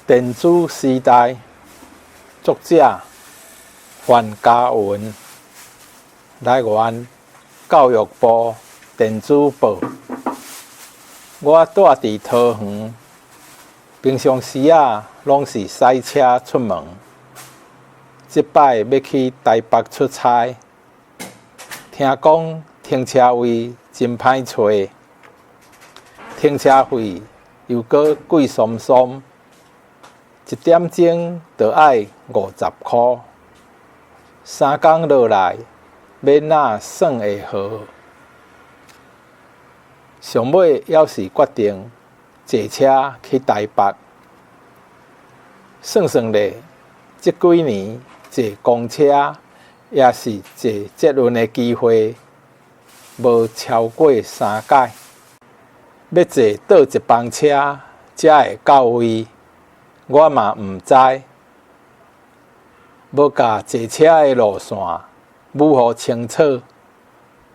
电子时代，作者范嘉文，来源教育部电子报。我住伫桃园，平常时拢是驶车出门。即摆要去台北出差，听讲停车位真歹找，停车费又搁贵松松。1点钟就要50块，3天落来要哪算会好？上尾还是决定坐车去台北。算算咧，这几年坐公车也是坐捷运的机会无超过3届。要坐倒一班车才会到位？我嘛毋知，无甲坐车的路线舞好清楚，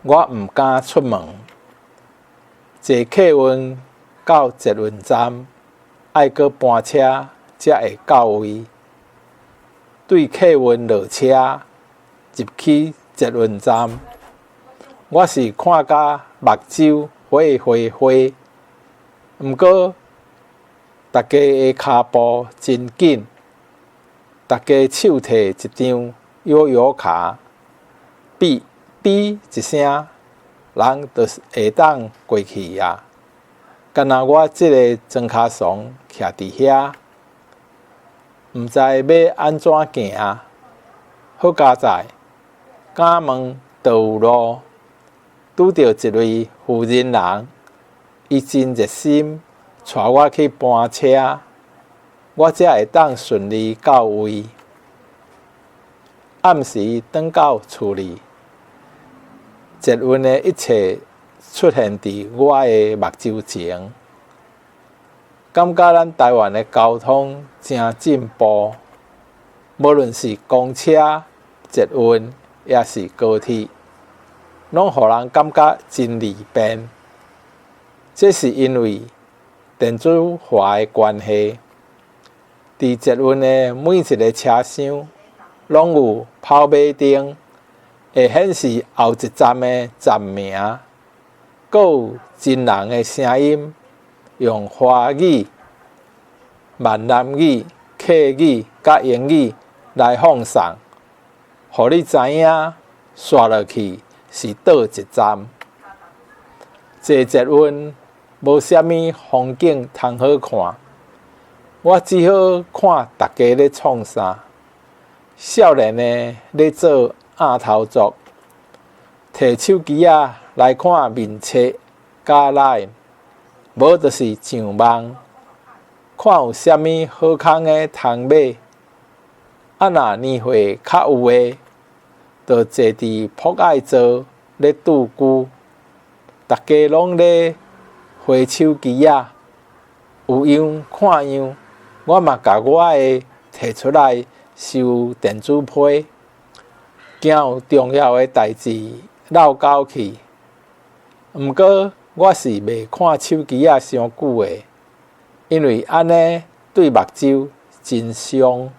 我毋敢出门。坐客运到捷运站，爱搁搬车才会到位。对客运落车入去捷运站，我是看甲目睭花，毋过大家的骹步真紧，大家手摕一张摇卡，哔哔一声，人就会当过去啊。敢若我这个装脚怂徛伫遐，毋知要安怎行。好佳在，敢问倒有路，拄到一位妇人人，伊真热心。带我去搬车，我才会当顺利到位。暗时返到厝里，捷运的一切出现伫我的目睭前，感觉咱台湾的交通真进步，无论是公车、捷运，也是高铁，拢互人感觉真利便。这是因为电子化的关系，伫捷运的每一个车厢拢有跑马灯，会显示后一站的站名，阁有真人的声音，用华语、闽南语、客语甲英语来放送，互你知影刷落去是倒一站。坐捷运无啥物风景通好看，我只好看大家咧创啥。少年的咧做鸭头族，摕手机来看面册甲 LINE， 无就是上网，看有啥物好康的通买。若年岁较有诶，就坐伫博爱座咧拄久，大家拢咧回手机有样看样，我嘛甲我的摕出来收电子批，惊有重要的代志漏交去。毋过我是袂看手机伤久的，因为安尼对目睭真伤。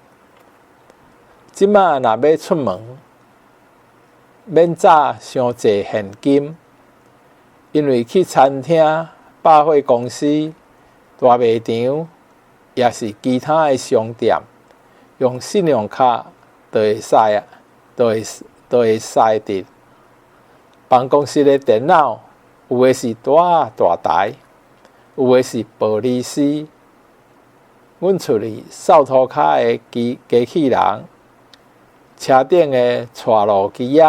即马若要出门，免早伤济现金，因为去餐厅、百货公司、大卖场，也是其他的商店，用信用卡就会使得。办公室的电脑，有的是大台，有的是玻璃丝。阮厝里扫涂骹的机器人，车顶的带路机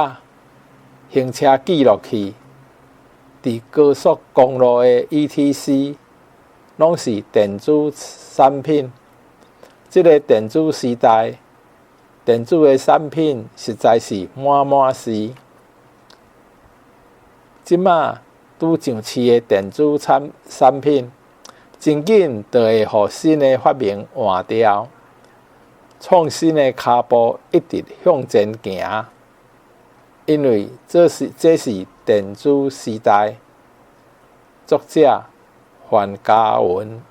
行车记录器。伫高速公路的 ETC， 拢是电子产品。这个电子时代，电子的产品实在是满是。即马拄上市的电子产品，真紧就会互新的发明换掉，创新的脚步一直向前行。因为这是电子时代。作者范嘉文。